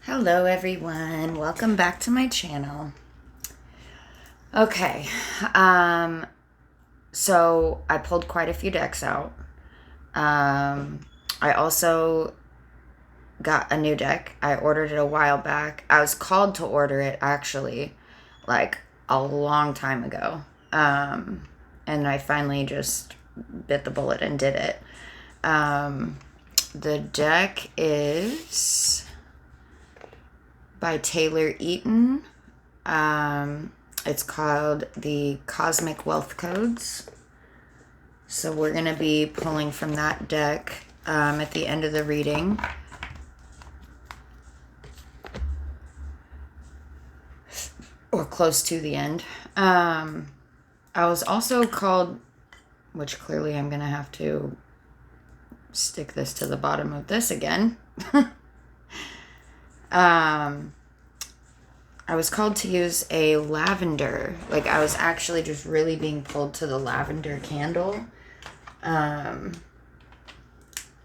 Hello everyone, welcome back to my channel. Okay, so I pulled quite a few decks out. I also got a new deck. I ordered it a while back. I was called to order it actually, like a long time ago. And I finally just bit the bullet and did it. The deck is by Taylor Eaton. It's called the Cosmic Wealth Codes. So we're going to be pulling from that deck at the end of the reading. Or close to the end. I was also called, which clearly I'm going to have to stick this to the bottom of this again. I was called to use a lavender. Like, I was actually just really being pulled to the lavender candle.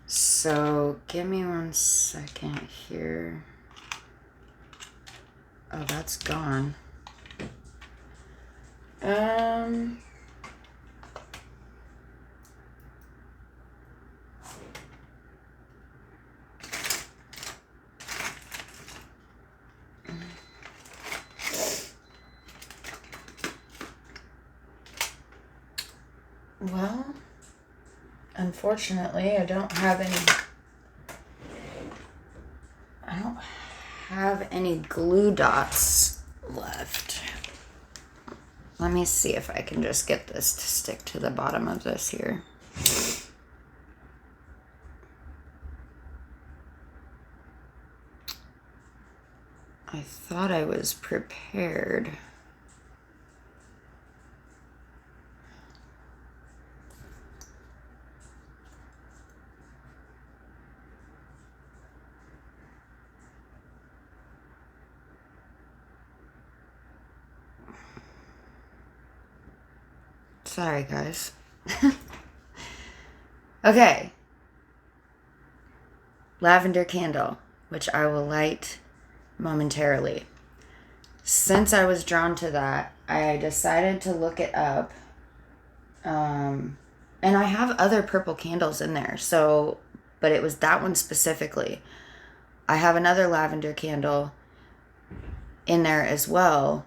So give me 1 second here. Oh, that's gone. Well, unfortunately, I don't have any glue dots left. Let me see if I can just get this to stick to the bottom of this here. I thought I was prepared. Sorry, guys. Okay. Lavender candle, which I will light momentarily. Since I was drawn to that, I decided to look it up. And I have other purple candles in there, but it was that one specifically. I have another lavender candle in there as well.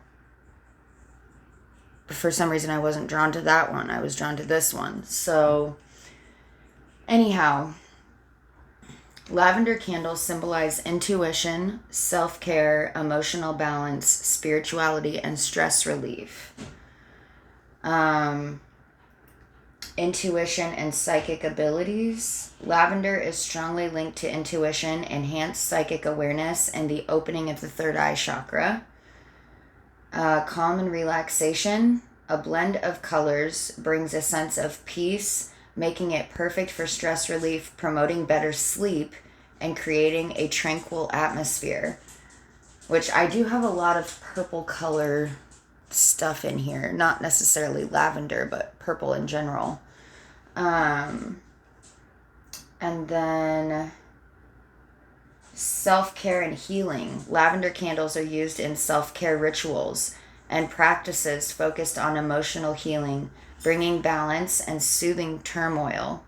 But for some reason, I wasn't drawn to that one. I was drawn to this one. So, anyhow, lavender candles symbolize intuition, self-care, emotional balance, spirituality, and stress relief. Intuition and psychic abilities. Lavender is strongly linked to intuition, enhanced psychic awareness, and the opening of the third eye chakra. Calm and relaxation. A blend of colors brings a sense of peace, making it perfect for stress relief, promoting better sleep, and creating a tranquil atmosphere. Which I do have a lot of purple color stuff in here. Not necessarily lavender, but purple in general. And then self-care and healing. Lavender candles are used in self-care rituals and practices focused on emotional healing, bringing balance and soothing turmoil.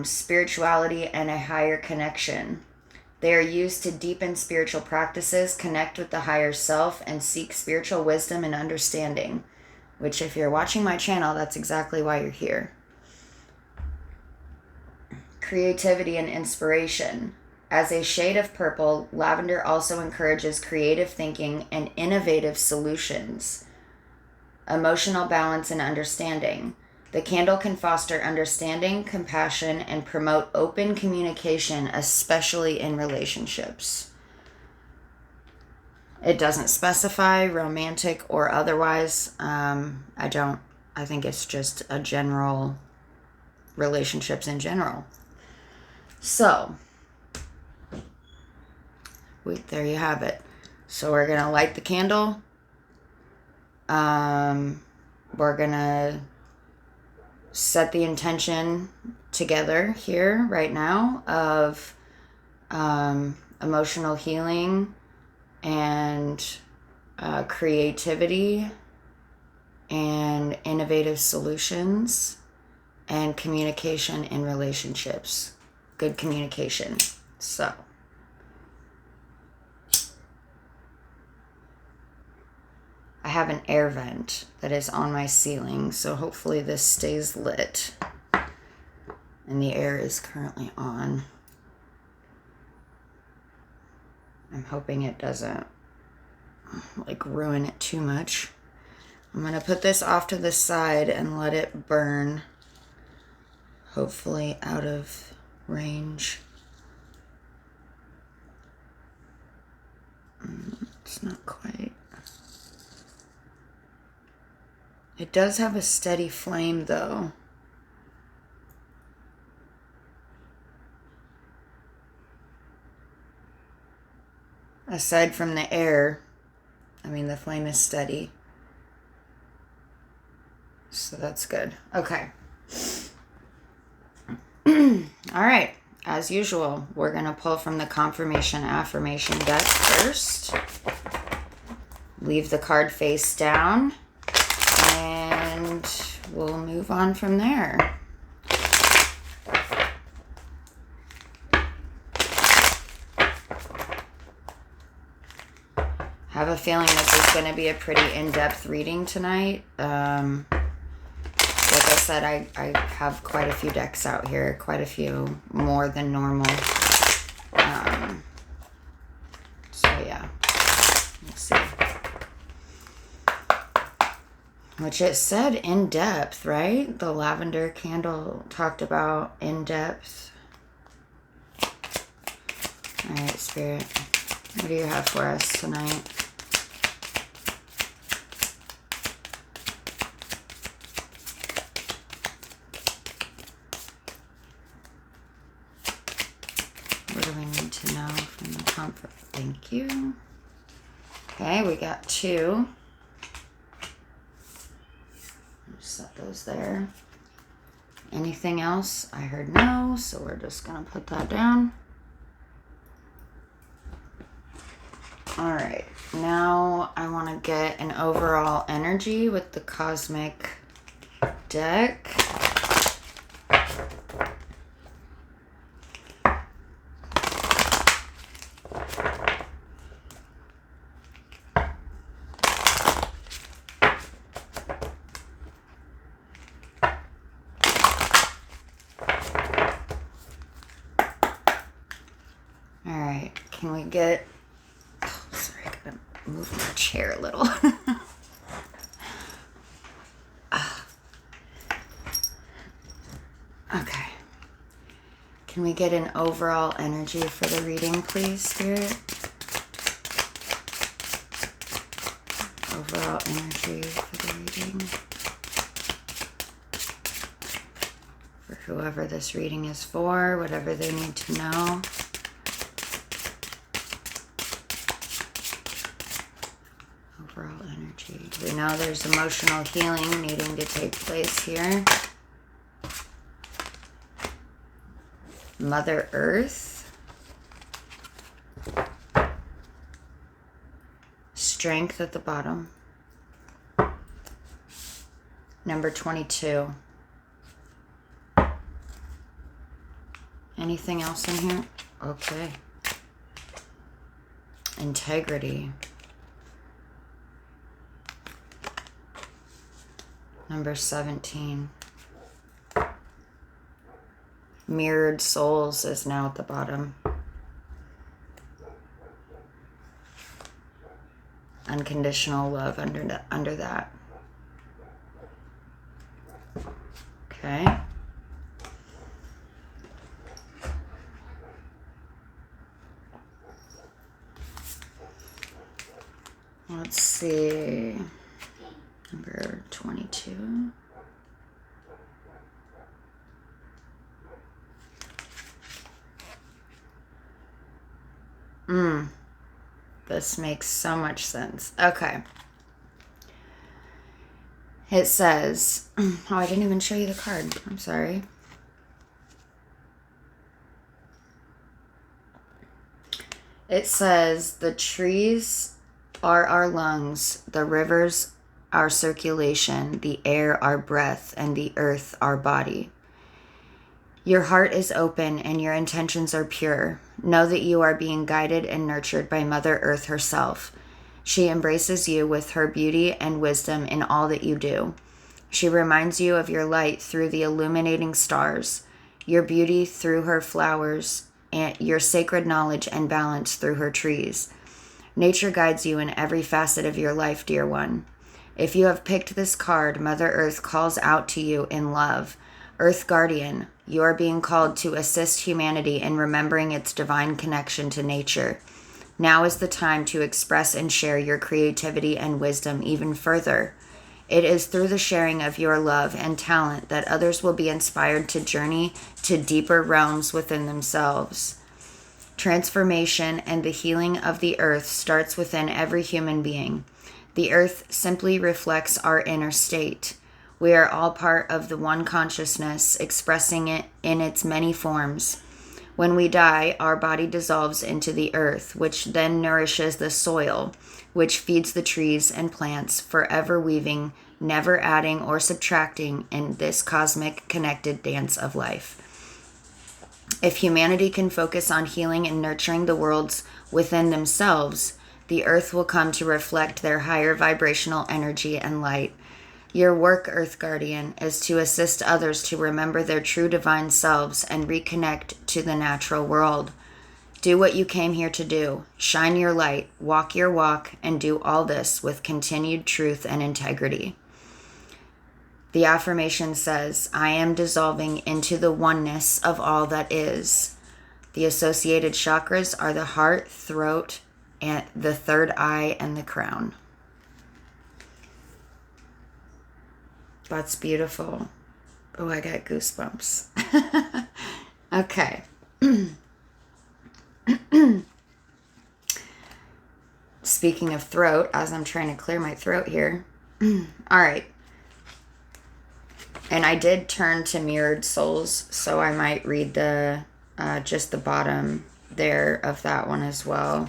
Spirituality and a higher connection. They are used to deepen spiritual practices, connect with the higher self, and seek spiritual wisdom and understanding. Which, if you're watching my channel, that's exactly why you're here. Creativity and inspiration. As a shade of purple, lavender also encourages creative thinking and innovative solutions. Emotional balance and understanding. The candle can foster understanding, compassion, and promote open communication, especially in relationships. It doesn't specify romantic or otherwise. I think it's just a general relationships in general. So, there you have it. So we're going to light the candle. We're going to set the intention together here right now of emotional healing and creativity and innovative solutions and communication in relationships. Good communication. So I have an air vent that is on my ceiling, so hopefully this stays lit. And the air is currently on. I'm hoping it doesn't like ruin it too much. I'm going to put this off to the side and let it burn. Hopefully out of range. It's not quite. It does have a steady flame though. Aside from the air, I mean, the flame is steady. So that's good. Okay. All right. As usual, we're going to pull from the confirmation affirmation deck first. Leave the card face down. And we'll move on from there. I have a feeling this is going to be a pretty in-depth reading tonight. Like I said, I have quite a few decks out here, quite a few more than normal. So yeah, let's see. Which it said in-depth, right? The lavender candle talked about in-depth. All right, Spirit, what do you have for us tonight? What do we need to know from the comfort? Thank you. Okay, we got 2. Set those there. Anything else? I heard no, so we're just gonna put that down. All right, now I want to get an overall energy with the cosmic deck. Can we get... Oh, sorry, I gotta move my chair a little. Okay. Can we get an overall energy for the reading, please, Spirit? Overall energy for the reading. For whoever this reading is for, whatever they need to know. Overall energy. We know there's emotional healing needing to take place here. Mother Earth. Strength at the bottom. Number 22. Anything else in here? Okay. Integrity. Number 17. Mirrored souls is now at the bottom. Unconditional love under that. Okay. Let's see. Number 22. This makes so much sense. Okay. It says, oh, I didn't even show you the card. I'm sorry. It says, the trees are our lungs, the rivers our circulation, the air our breath, and the earth our body. Your heart is open and your intentions are pure. Know that you are being guided and nurtured by Mother Earth herself. She embraces you with her beauty and wisdom in all that you do. She reminds you of your light through the illuminating stars, your beauty through her flowers, and your sacred knowledge and balance through her trees. Nature guides you in every facet of your life, dear one. If you have picked this card, Mother Earth calls out to you in love. Earth Guardian, you are being called to assist humanity in remembering its divine connection to nature. Now is the time to express and share your creativity and wisdom even further. It is through the sharing of your love and talent that others will be inspired to journey to deeper realms within themselves. Transformation and the healing of the earth starts within every human being. The earth simply reflects our inner state. We are all part of the one consciousness, expressing it in its many forms. When we die, our body dissolves into the earth, which then nourishes the soil, which feeds the trees and plants, forever weaving, never adding or subtracting in this cosmic connected dance of life. If humanity can focus on healing and nurturing the worlds within themselves, the earth will come to reflect their higher vibrational energy and light. Your work, Earth Guardian, is to assist others to remember their true divine selves and reconnect to the natural world. Do what you came here to do. Shine your light, walk your walk, and do all this with continued truth and integrity. The affirmation says, I am dissolving into the oneness of all that is. The associated chakras are the heart, throat, and the third eye, and the crown. That's beautiful. Oh, I got goosebumps. Okay. Speaking of throat, as I'm trying to clear my throat here. All right. And I did turn to Mirrored Souls, so I might read the just the bottom there of that one as well.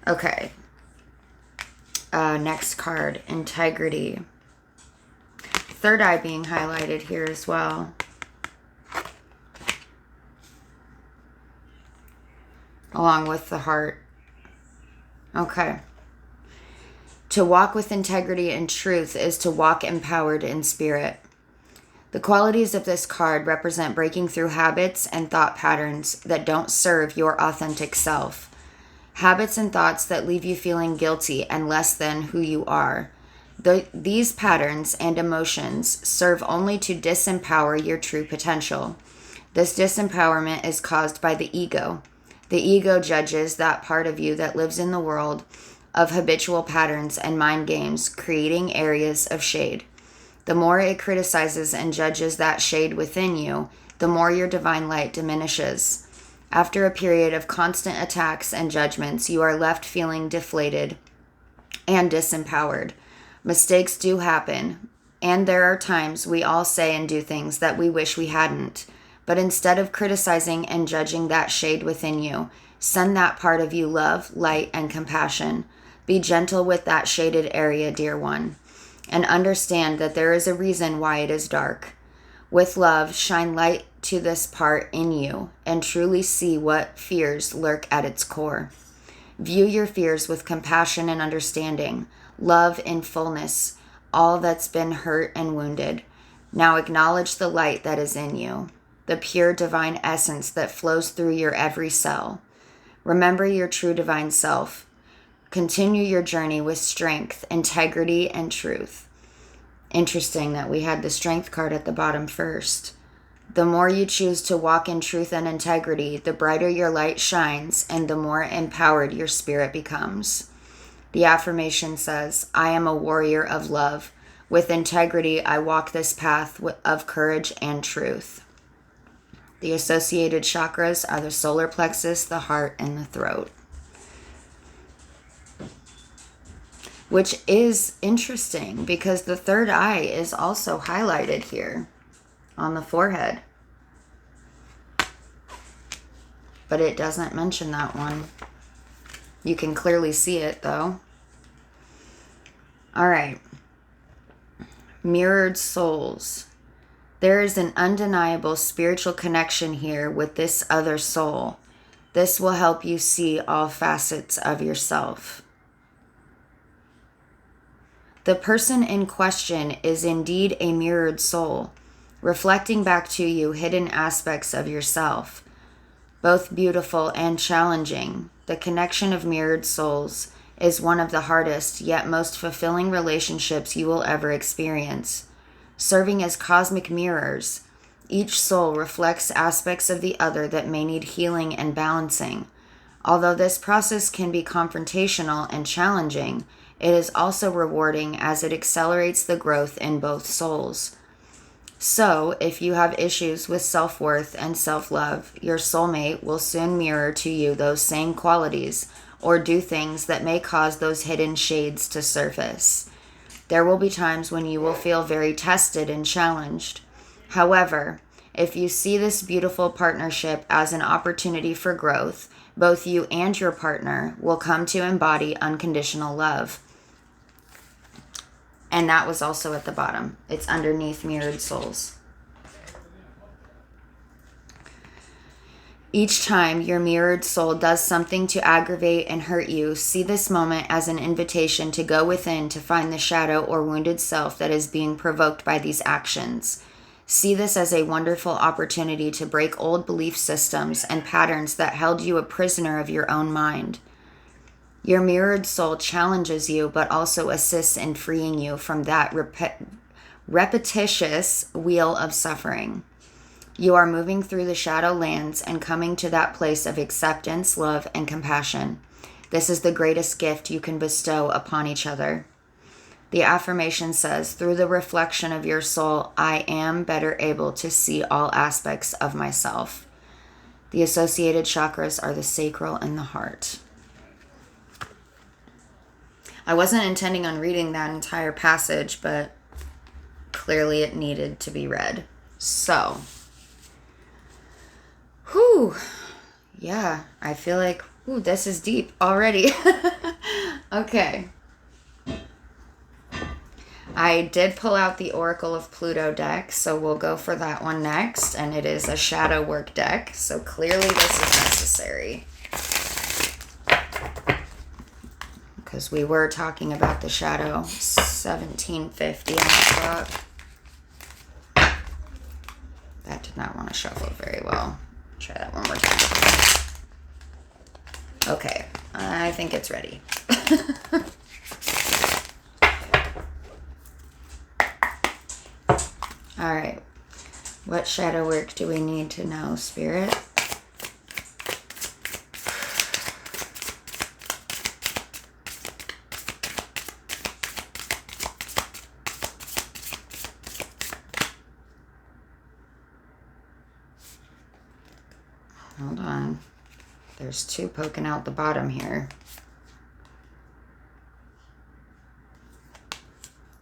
Okay. Next card, Integrity. Third eye being highlighted here as well. Along with the heart. Okay. To walk with integrity and truth is to walk empowered in spirit. The qualities of this card represent breaking through habits and thought patterns that don't serve your authentic self. Habits and thoughts that leave you feeling guilty and less than who you are. These patterns and emotions serve only to disempower your true potential. This disempowerment is caused by the ego. The ego judges that part of you that lives in the world of habitual patterns and mind games, creating areas of shade. The more it criticizes and judges that shade within you, the more your divine light diminishes. After a period of constant attacks and judgments, you are left feeling deflated and disempowered. Mistakes do happen, and there are times we all say and do things that we wish we hadn't. But instead of criticizing and judging that shade within you, send that part of you love, light, and compassion. Be gentle with that shaded area, dear one, and understand that there is a reason why it is dark. With love, shine light to this part in you and truly see what fears lurk at its core. View your fears with compassion and understanding. Love in fullness all that's been hurt and wounded. Now acknowledge the light that is in you, the pure divine essence that flows through your every cell. Remember your true divine self. Continue your journey with strength, integrity, and truth. Interesting that we had the strength card at the bottom first. The more you choose to walk in truth and integrity, the brighter your light shines and the more empowered your spirit becomes. The affirmation says, I am a warrior of love. With integrity, I walk this path of courage and truth. The associated chakras are the solar plexus, the heart, and the throat. Which is interesting because the third eye is also highlighted here on the forehead. But it doesn't mention that one. You can clearly see it, though. All right. Mirrored souls. There is an undeniable spiritual connection here with this other soul. This will help you see all facets of yourself. The person in question is indeed a mirrored soul, reflecting back to you hidden aspects of yourself, both beautiful and challenging. The connection of mirrored souls is one of the hardest yet most fulfilling relationships you will ever experience. Serving as cosmic mirrors, each soul reflects aspects of the other that may need healing and balancing. Although this process can be confrontational and challenging, it is also rewarding as it accelerates the growth in both souls. So, if you have issues with self-worth and self-love, your soulmate will soon mirror to you those same qualities or do things that may cause those hidden shades to surface. There will be times when you will feel very tested and challenged. However, if you see this beautiful partnership as an opportunity for growth, both you and your partner will come to embody unconditional love. And that was also at the bottom. It's underneath mirrored souls. Each time your mirrored soul does something to aggravate and hurt you, see this moment as an invitation to go within to find the shadow or wounded self that is being provoked by these actions. See this as a wonderful opportunity to break old belief systems and patterns that held you a prisoner of your own mind. Your mirrored soul challenges you, but also assists in freeing you from that repetitious wheel of suffering. You are moving through the shadow lands and coming to that place of acceptance, love, and compassion. This is the greatest gift you can bestow upon each other. The affirmation says, through the reflection of your soul, I am better able to see all aspects of myself. The associated chakras are the sacral and the heart. I wasn't intending on reading that entire passage, but clearly it needed to be read. So, yeah, I feel like, this is deep already. Okay. I did pull out the Oracle of Pluto deck, so we'll go for that one next, and it is a shadow work deck, so clearly this is necessary. Because we were talking about the shadow 1750 in the book. That did not want to shuffle very well. Try that one more time. Okay, I think it's ready. All right, what shadow work do we need to know, Spirit? Hold on. There's two poking out the bottom here.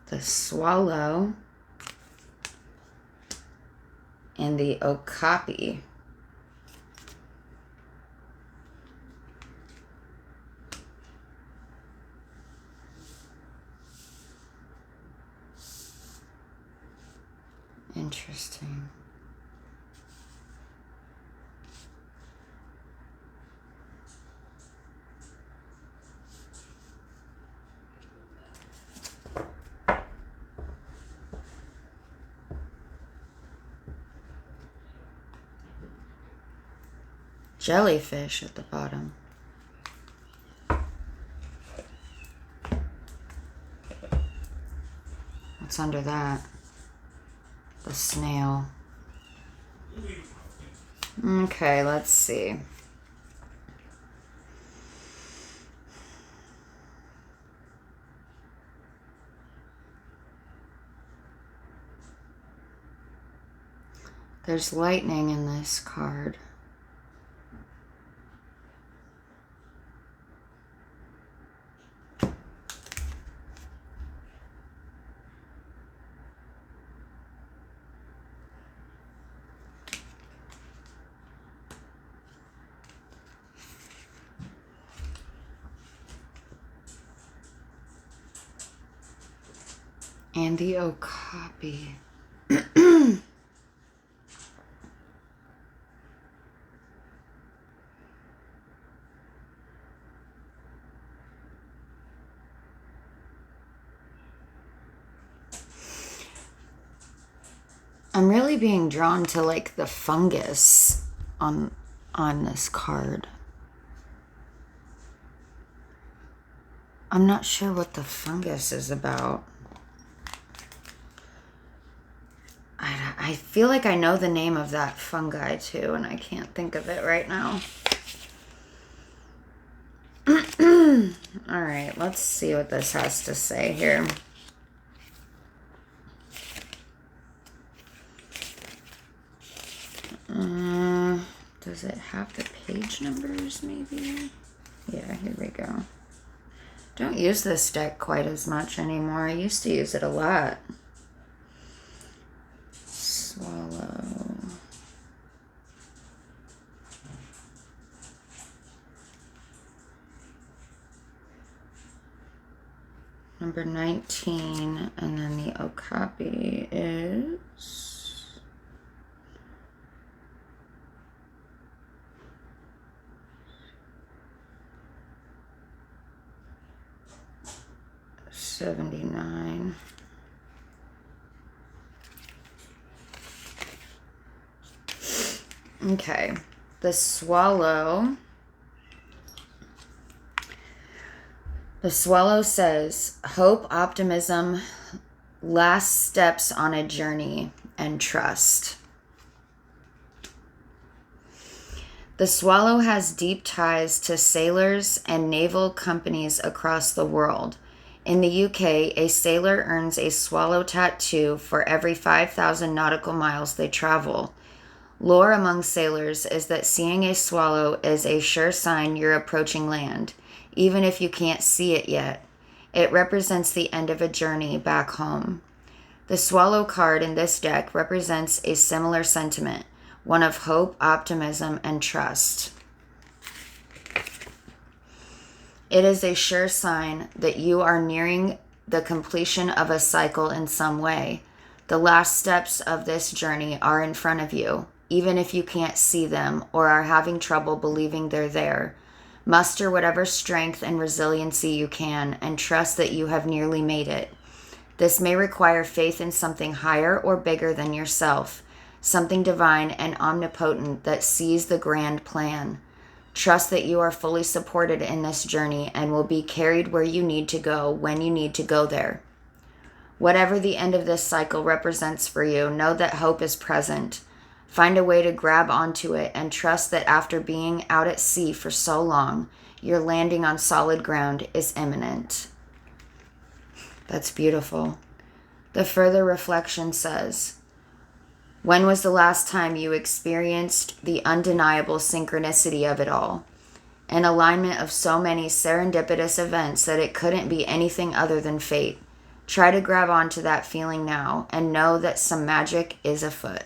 The swallow and the okapi. Interesting. Jellyfish at the bottom. What's under that? The snail. Okay, let's see. There's lightning in this card. And the okapi. I'm really being drawn to like the fungus on this card. I'm not sure what the fungus is about. I feel like I know the name of that fungi too, and I can't think of it right now. All right, let's see what this has to say here. Does it have the page numbers maybe? Yeah, here we go. Don't use this deck quite as much anymore. I used to use it a lot. Swallow. Number 19, and then the okapi is... $79. Okay, the swallow. The swallow says, hope, optimism, last steps on a journey, and trust. The swallow has deep ties to sailors and naval companies across the world. In the UK, a sailor earns a swallow tattoo for every 5,000 nautical miles they travel. Lore among sailors is that seeing a swallow is a sure sign you're approaching land, even if you can't see it yet. It represents the end of a journey back home. The swallow card in this deck represents a similar sentiment, one of hope, optimism, and trust. It is a sure sign that you are nearing the completion of a cycle in some way. The last steps of this journey are in front of you, even if you can't see them or are having trouble believing they're there. Muster whatever strength and resiliency you can and trust that you have nearly made it. This may require faith in something higher or bigger than yourself, something divine and omnipotent that sees the grand plan. Trust that you are fully supported in this journey and will be carried where you need to go when you need to go there. Whatever the end of this cycle represents for you, know that hope is present. Find a way to grab onto it and trust that after being out at sea for so long, your landing on solid ground is imminent. That's beautiful. The further reflection says, when was the last time you experienced the undeniable synchronicity of it all? An alignment of so many serendipitous events that it couldn't be anything other than fate. Try to grab onto that feeling now and know that some magic is afoot.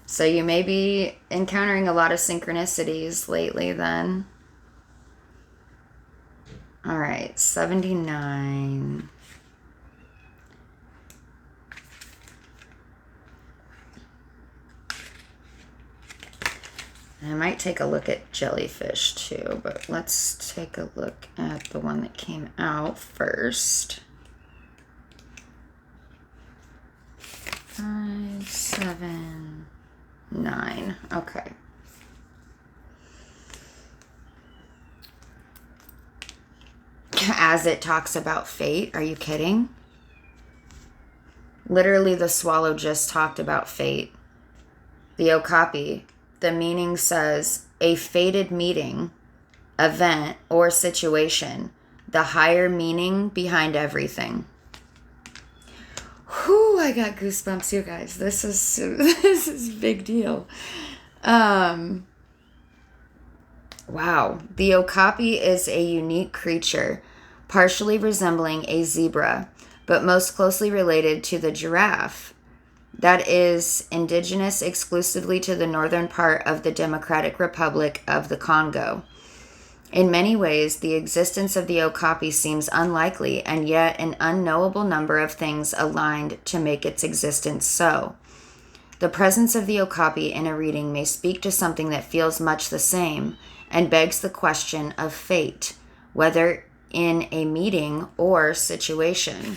So you may be encountering a lot of synchronicities lately then. All right, 79. I might take a look at jellyfish too, but let's take a look at the one that came out first. 5, 7, 9. Okay. As it talks about fate, are you kidding? Literally, the swallow just talked about fate. The okapi, the meaning says a fated meeting, event, or situation, the higher meaning behind everything. Whew, I got goosebumps, you guys. This is a big deal. Wow. The okapi is a unique creature, partially resembling a zebra, but most closely related to the giraffe. That is indigenous exclusively to the northern part of the Democratic Republic of the Congo. In many ways, the existence of the okapi seems unlikely, and yet an unknowable number of things aligned to make its existence so. The presence of the okapi in a reading may speak to something that feels much the same and begs the question of fate, whether in a meeting or situation.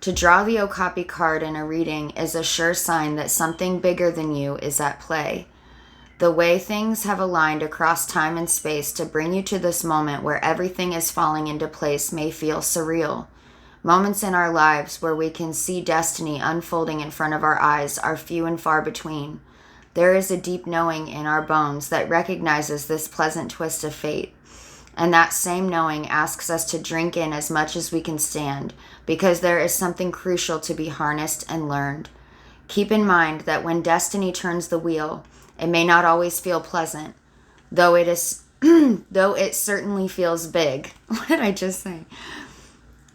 To draw the okapi card in a reading is a sure sign that something bigger than you is at play. The way things have aligned across time and space to bring you to this moment where everything is falling into place may feel surreal. Moments in our lives where we can see destiny unfolding in front of our eyes are few and far between. There is a deep knowing in our bones that recognizes this pleasant twist of fate. And that same knowing asks us to drink in as much as we can stand, because there is something crucial to be harnessed and learned. Keep in mind that when destiny turns the wheel, it may not always feel pleasant, though it certainly feels big. What did I just say?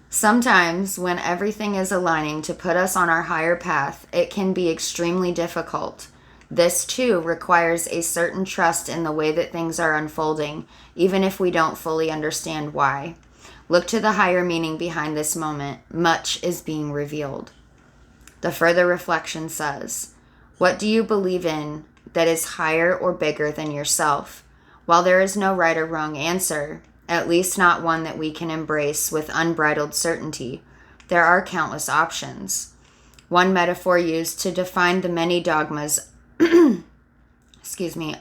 Sometimes, when everything is aligning to put us on our higher path, it can be extremely difficult. This, too, requires a certain trust in the way that things are unfolding, even if we don't fully understand why. Look to the higher meaning behind this moment. Much is being revealed. The further reflection says, what do you believe in that is higher or bigger than yourself? While there is no right or wrong answer, at least not one that we can embrace with unbridled certainty, there are countless options. One metaphor used to define the many dogmas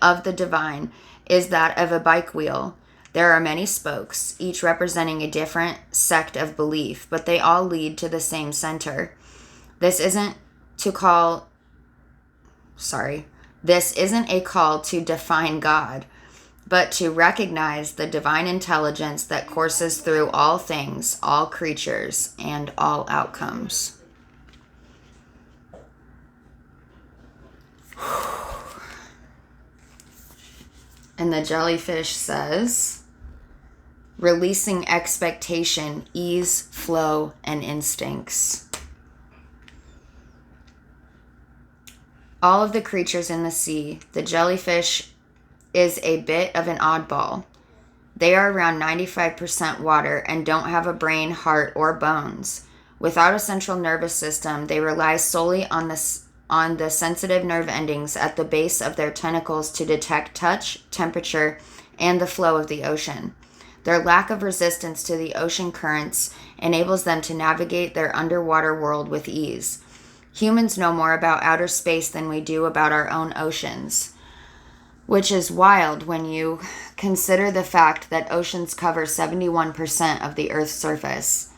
of the divine is that of a bike wheel. There are many spokes, each representing a different sect of belief, but they all lead to the same center. This isn't a call to define God, but to recognize the divine intelligence that courses through all things, all creatures, and all outcomes. And the jellyfish says, releasing expectation, ease, flow, and instincts. All of the creatures in the sea, the jellyfish is a bit of an oddball. They are around 95% water and don't have a brain, heart, or bones. Without a central nervous system, they rely solely on the sensitive nerve endings at the base of their tentacles to detect touch, temperature, and the flow of the ocean. Their lack of resistance to the ocean currents enables them to navigate their underwater world with ease. Humans know more about outer space than we do about our own oceans, which is wild when you consider the fact that oceans cover 71% of the Earth's surface.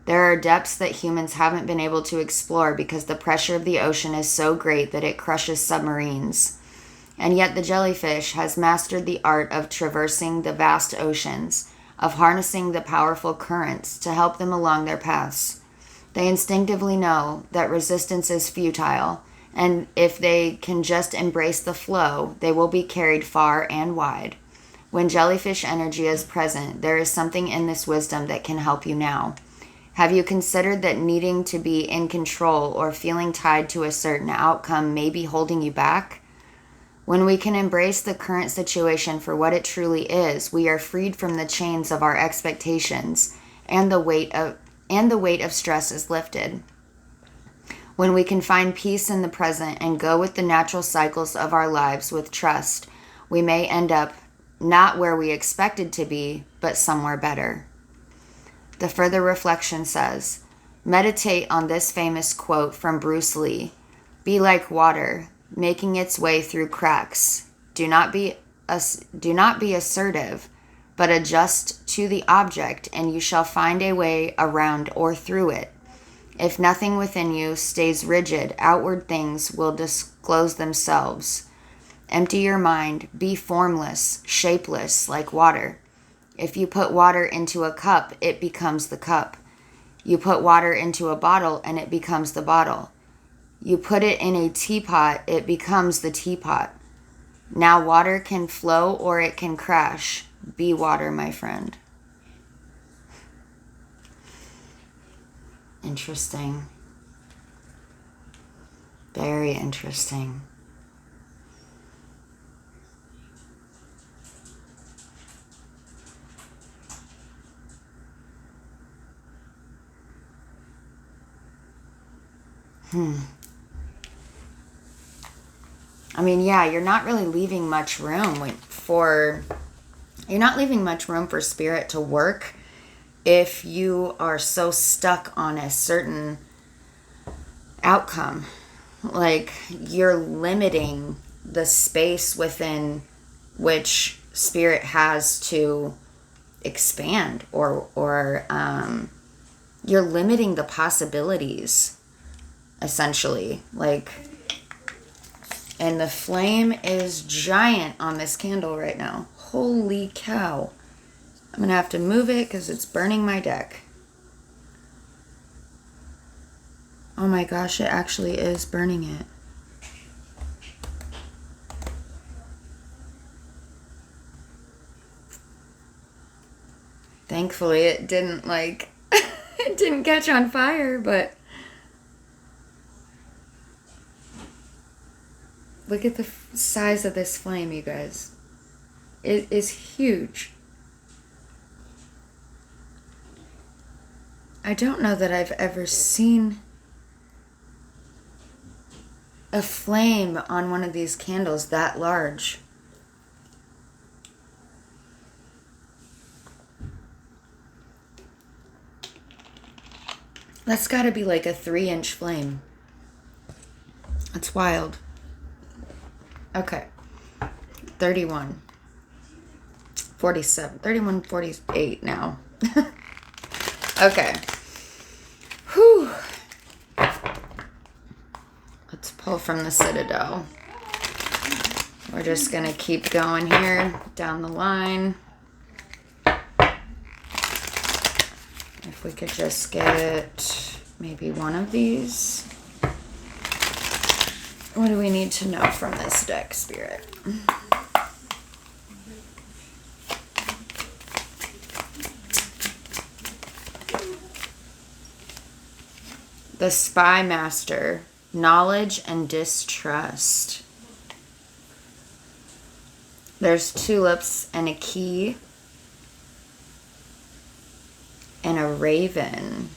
There are depths that humans haven't been able to explore because the pressure of the ocean is so great that it crushes submarines. And yet the jellyfish has mastered the art of traversing the vast oceans, of harnessing the powerful currents to help them along their paths. They instinctively know that resistance is futile, and if they can just embrace the flow, they will be carried far and wide. When jellyfish energy is present, there is something in this wisdom that can help you now. Have you considered that needing to be in control or feeling tied to a certain outcome may be holding you back? When we can embrace the current situation for what it truly is, we are freed from the chains of our expectations, and the weight of stress is lifted. When we can find peace in the present and go with the natural cycles of our lives with trust, we may end up not where we expected to be, but somewhere better. The further reflection says, meditate on this famous quote from Bruce Lee. Be like water, making its way through cracks. Do not be assertive, but adjust to the object, and you shall find a way around or through it. If nothing within you stays rigid, outward things will disclose themselves. Empty your mind, be formless, shapeless, like water. If you put water into a cup, it becomes the cup. You put water into a bottle, and it becomes the bottle. You put it in a teapot, it becomes the teapot. Now water can flow or it can crash. Be water, my friend. Interesting. Very interesting. I mean, yeah, you're not really leaving much room for... You're not leaving much room for spirit to work if you are so stuck on a certain outcome. Like, you're limiting the space within which spirit has to expand, or you're limiting the possibilities, essentially. Like, and the flame is giant on this candle right now. Holy cow. I'm gonna have to move it because it's burning my deck. Oh my gosh, it actually is burning it. Thankfully, it didn't it didn't catch on fire, but look at the size of this flame, you guys. It is huge. I don't know that I've ever seen a flame on one of these candles that large. That's got to be like a 3-inch flame. That's wild. Okay. 31. 47. 31, 48 now. Okay. Whew. Let's pull from the Citadel. We're just going to keep going here down the line. If we could just get maybe one of these. What do we need to know from this deck, Spirit? The Spy Master, knowledge and distrust. There's tulips and a key and a raven.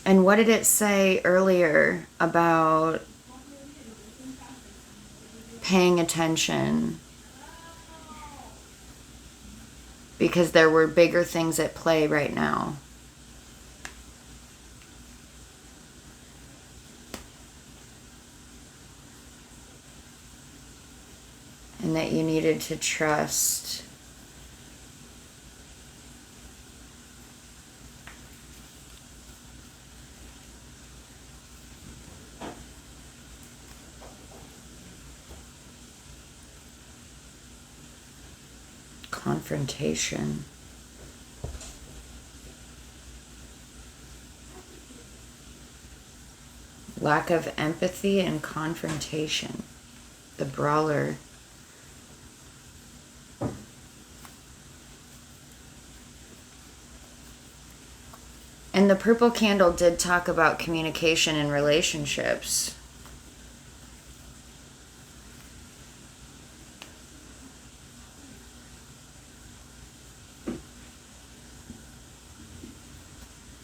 And what did it say earlier about paying attention? Because there were bigger things at play right now. And that you needed to trust. Confrontation. Lack of empathy and confrontation. The brawler. And the purple candle did talk about communication and relationships.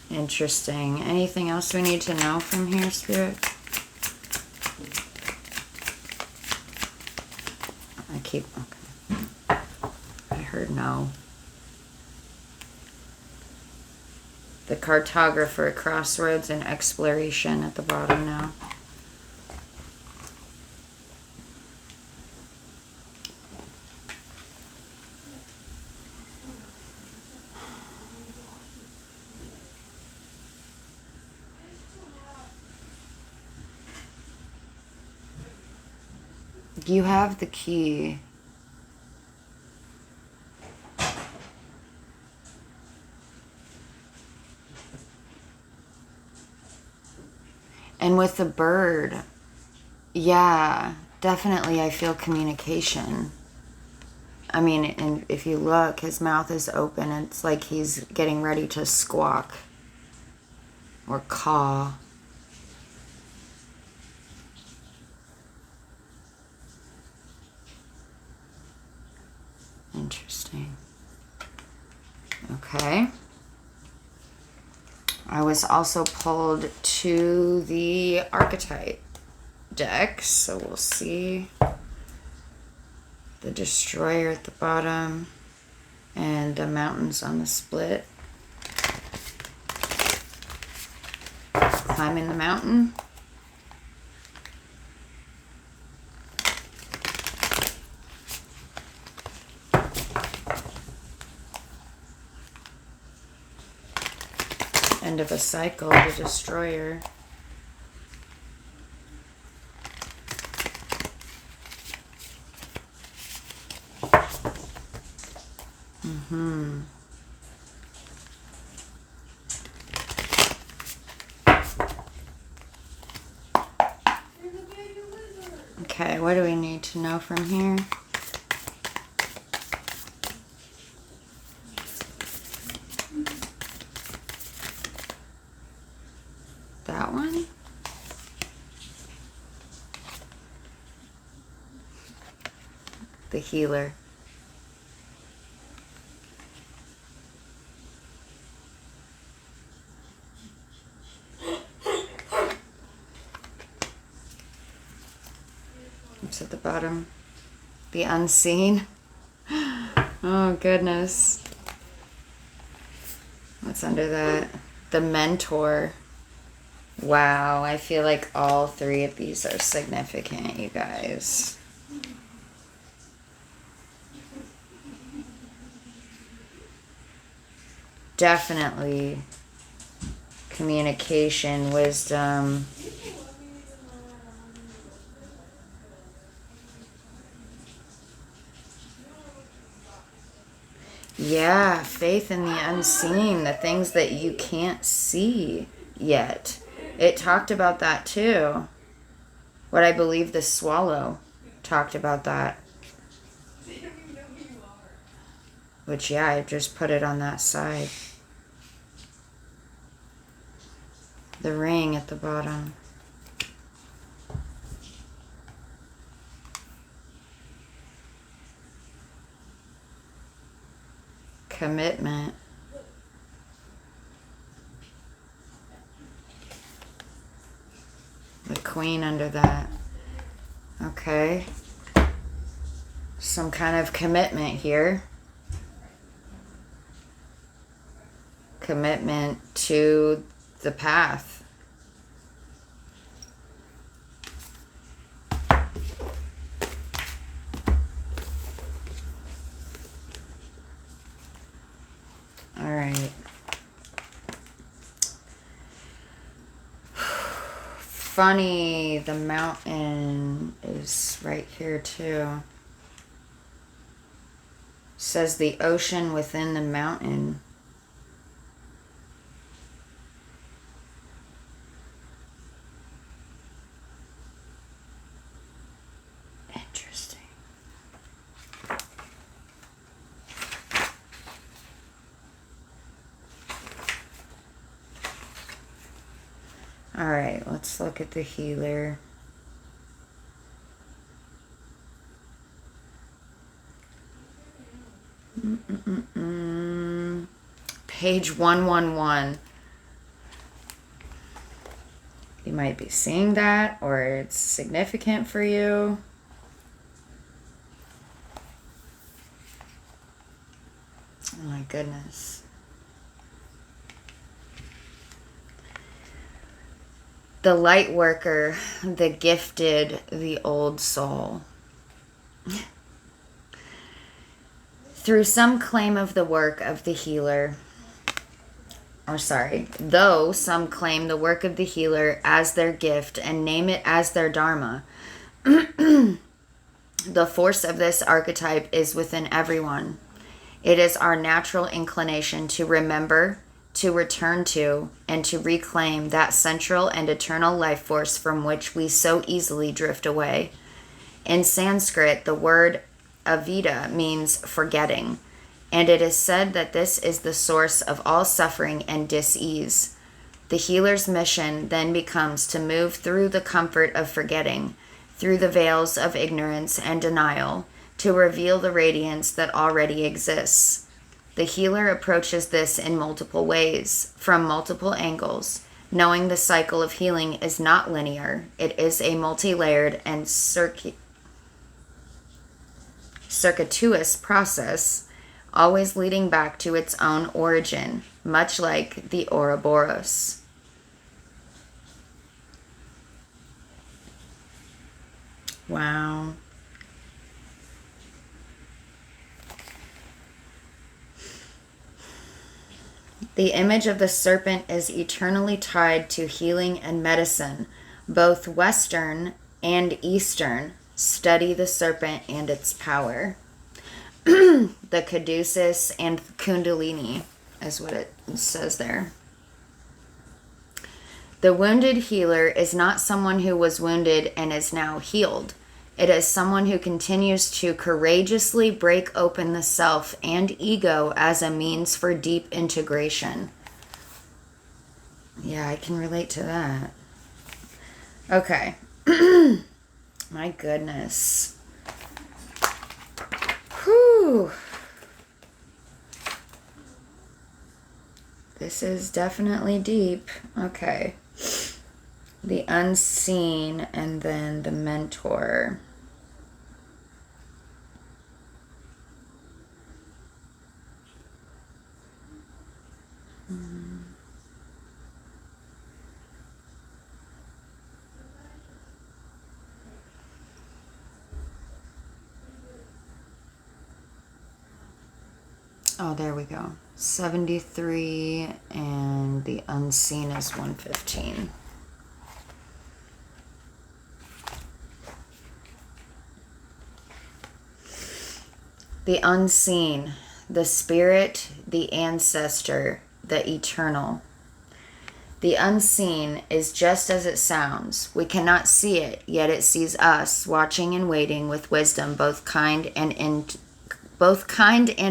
Interesting. Anything else we need to know from here, Spirit? Okay. I heard no. The cartographer, crossroads, and exploration at the bottom now. You have the key. And with the bird, yeah, definitely I feel communication. I mean, and if you look, his mouth is open. It's like he's getting ready to squawk or caw. Interesting. Okay. I was also pulled to the archetype deck, so we'll see the destroyer at the bottom and the mountains on the split. Climbing the mountain. End of a cycle, the destroyer. Okay, what do we need to know from here? That one? The healer. It's at the bottom. The unseen. Oh, goodness. What's under that? The mentor. Wow, I feel like all three of these are significant, you guys. Definitely communication, wisdom. Yeah, faith in the unseen, the things that you can't see yet. It talked about that too. What I believe the swallow talked about that. Which, yeah, I just put it on that side. The ring at the bottom. Commitment. The queen under that. Okay. Some kind of commitment here. Commitment to the path. All right. Funny, the mountain is right here too. Says the ocean within the mountain. Interesting. All right, let's look at the healer. Page 111. You might be seeing that, or it's significant for you. Oh my goodness. The light worker, the gifted, the old soul. Through some claim of the work of the healer, though some claim the work of the healer as their gift and name it as their dharma, the force of this archetype is within everyone. It is our natural inclination to remember, to return to, and to reclaim that central and eternal life force from which we so easily drift away. In Sanskrit, the word avida means forgetting, and it is said that this is the source of all suffering and dis-ease. The healer's mission then becomes to move through the comfort of forgetting, through the veils of ignorance and denial, to reveal the radiance that already exists. The healer approaches this in multiple ways, from multiple angles, knowing the cycle of healing is not linear. It is a multi-layered and circuitous process, always leading back to its own origin, much like the Ouroboros. Wow. The image of the serpent is eternally tied to healing and medicine, both Western and Eastern. Study the serpent and its power. The caduceus and kundalini is what it says there. The wounded healer is not someone who was wounded and is now healed. It is someone who continues to courageously break open the self and ego as a means for deep integration. Yeah, I can relate to that. Okay. My goodness. Whew. This is definitely deep. Okay. The unseen and then the mentor. Oh, there we go. 73 and the unseen is 115. The unseen, the spirit, the ancestor, the eternal. The unseen is just as it sounds. We cannot see it, yet it sees us, watching and waiting with wisdom, both kind and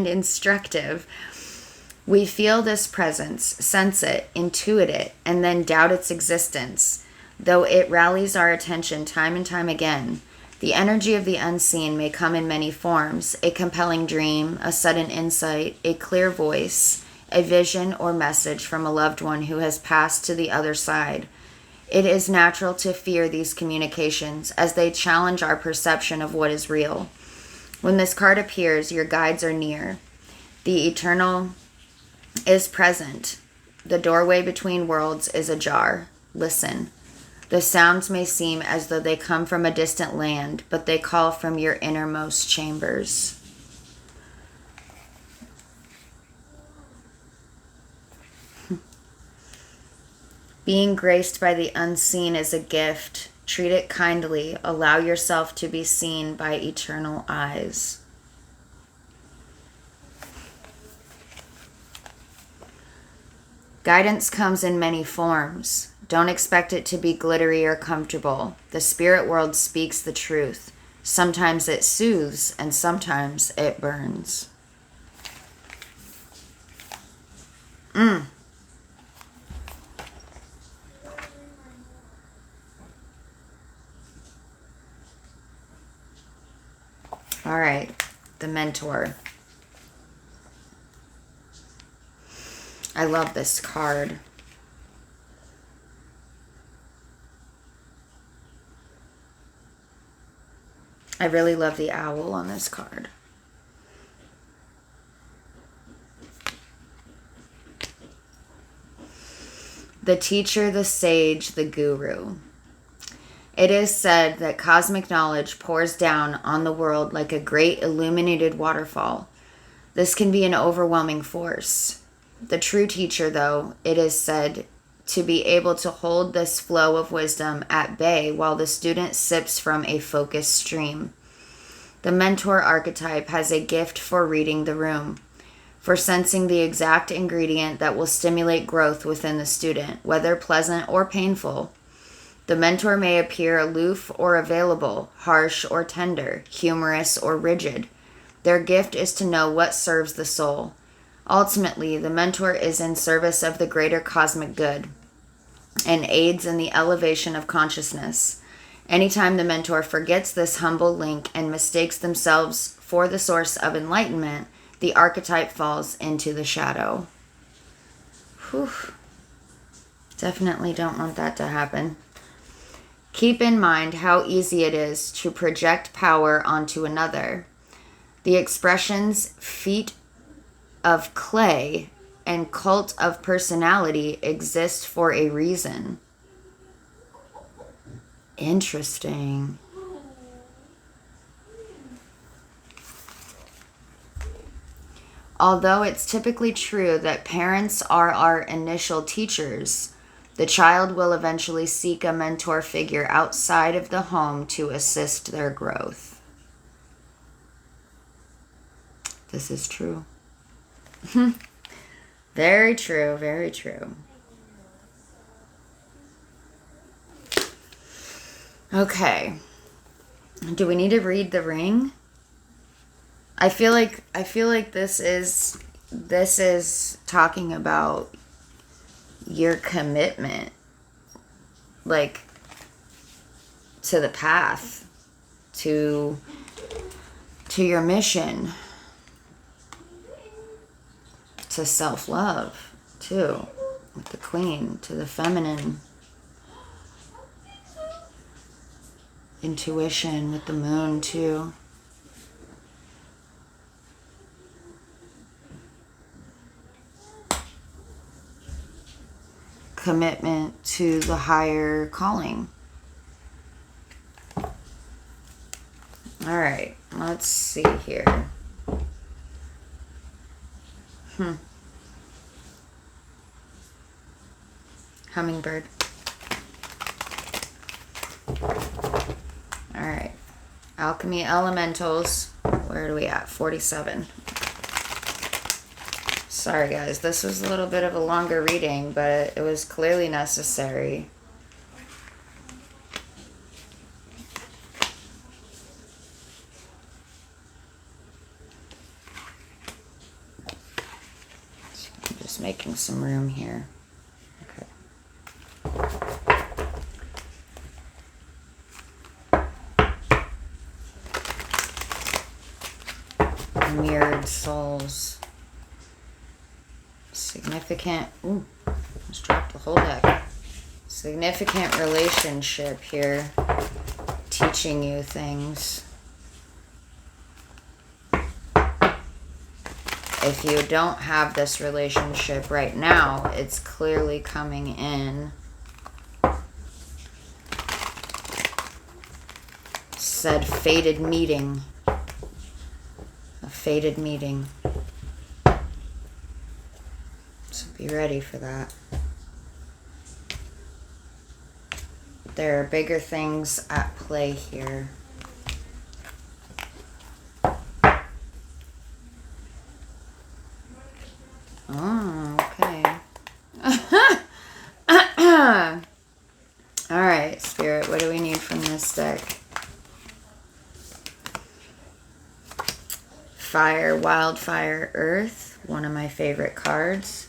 instructive. We feel this presence, sense it, intuit it, and then doubt its existence, though it rallies our attention time and time again. The energy of the unseen may come in many forms: a compelling dream, a sudden insight, a clear voice, a vision or message from a loved one who has passed to the other side. It is natural to fear these communications as they challenge our perception of what is real. When this card appears, your guides are near. The eternal is present. The doorway between worlds is ajar. Listen. The sounds may seem as though they come from a distant land, but they call from your innermost chambers. Being graced by the unseen is a gift. Treat it kindly. Allow yourself to be seen by eternal eyes. Guidance comes in many forms. Don't expect it to be glittery or comfortable. The spirit world speaks the truth. Sometimes it soothes and sometimes it burns. All right, the mentor. I love this card. I really love the owl on this card. The teacher, the sage, the guru. It is said that cosmic knowledge pours down on the world like a great illuminated waterfall. This can be an overwhelming force. The true teacher, though, it is said to be able to hold this flow of wisdom at bay while the student sips from a focused stream. The mentor archetype has a gift for reading the room, for sensing the exact ingredient that will stimulate growth within the student, whether pleasant or painful. The mentor may appear aloof or available, harsh or tender, humorous or rigid. Their gift is to know what serves the soul. Ultimately, the mentor is in service of the greater cosmic good and aids in the elevation of consciousness. Anytime the mentor forgets this humble link and mistakes themselves for the source of enlightenment, the archetype falls into the shadow. Whew. Definitely don't want that to happen. Keep in mind how easy it is to project power onto another. The expressions feet of clay and cult of personality exist for a reason. Interesting. Although it's typically true that parents are our initial teachers, the child will eventually seek a mentor figure outside of the home to assist their growth. This is true. Very true, very true. Okay. Do we need to read the ring? I feel like this is talking about your commitment, like, to the path, to your mission, to self-love, too, with the Queen, to the feminine intuition with the Moon, too. Commitment to the higher calling. All right, let's see here. Hummingbird. All right. Alchemy Elementals. Where are we at? 47. Sorry, guys. This was a little bit of a longer reading, but it was clearly necessary. I'm just making some room here. Okay. Mirrored souls. Significant. Ooh, just dropped the whole deck. Significant relationship here. Teaching you things. If you don't have this relationship right now, it's clearly coming in. Said fated meeting. A fated meeting. So be ready for that. There are bigger things at play here. Oh, okay. All right, Spirit, what do we need from this deck? Fire, Wildfire, Earth, one of my favorite cards.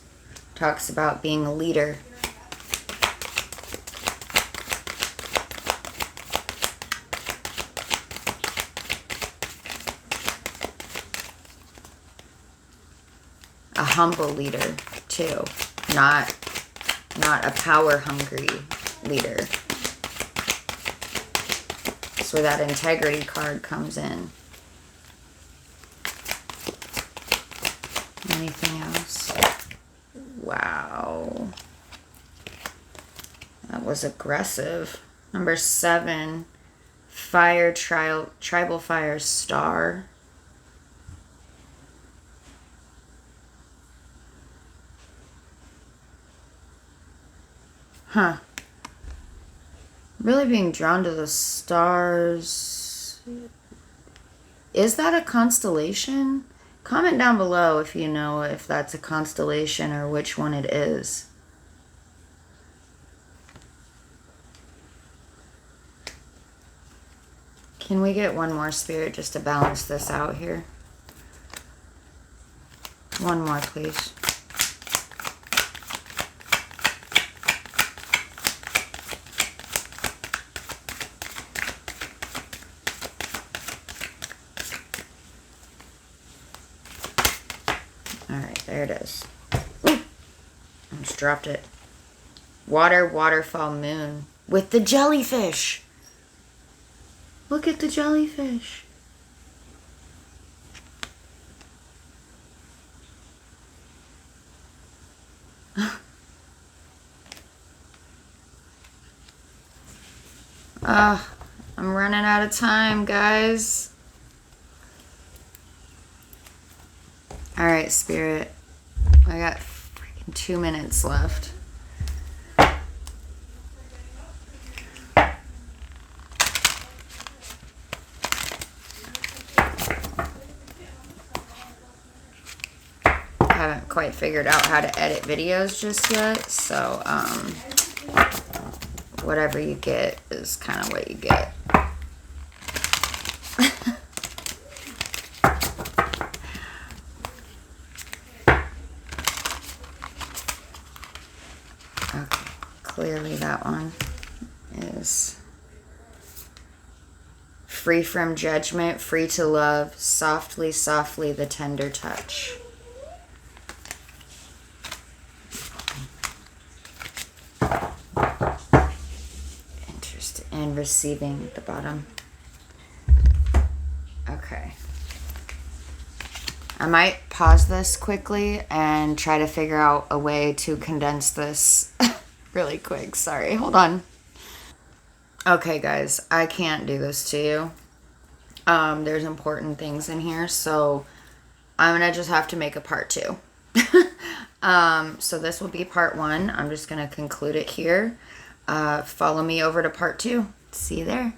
Talks about being a leader. A humble leader, too. Not a power-hungry leader. That's where that integrity card comes in. Anything else? Wow. That was aggressive. Number 7. Fire, Tribal Fire, Star. Huh. Really being drawn to the stars. Is that a constellation? Comment down below if you know if that's a constellation or which one it is. Can we get one more, Spirit, just to balance this out here? One more, please. There it is. Ooh, I just dropped it. Water, waterfall, moon. With the jellyfish. Look at the jellyfish. I'm running out of time, guys. All right, Spirit. I got freaking 2 minutes left. I haven't quite figured out how to edit videos just yet, so whatever you get is kind of what you get. Okay, clearly that one is free from judgment, free to love, softly, softly, the tender touch. Interesting. And receiving the bottom. Okay. I might pause this quickly and try to figure out a way to condense this really quick. Sorry, hold on. Okay, guys, I can't do this to you. There's important things in here, so I'm gonna just have to make a part 2. So this will be part 1. I'm just gonna conclude it here. Follow me over to part 2. See you there.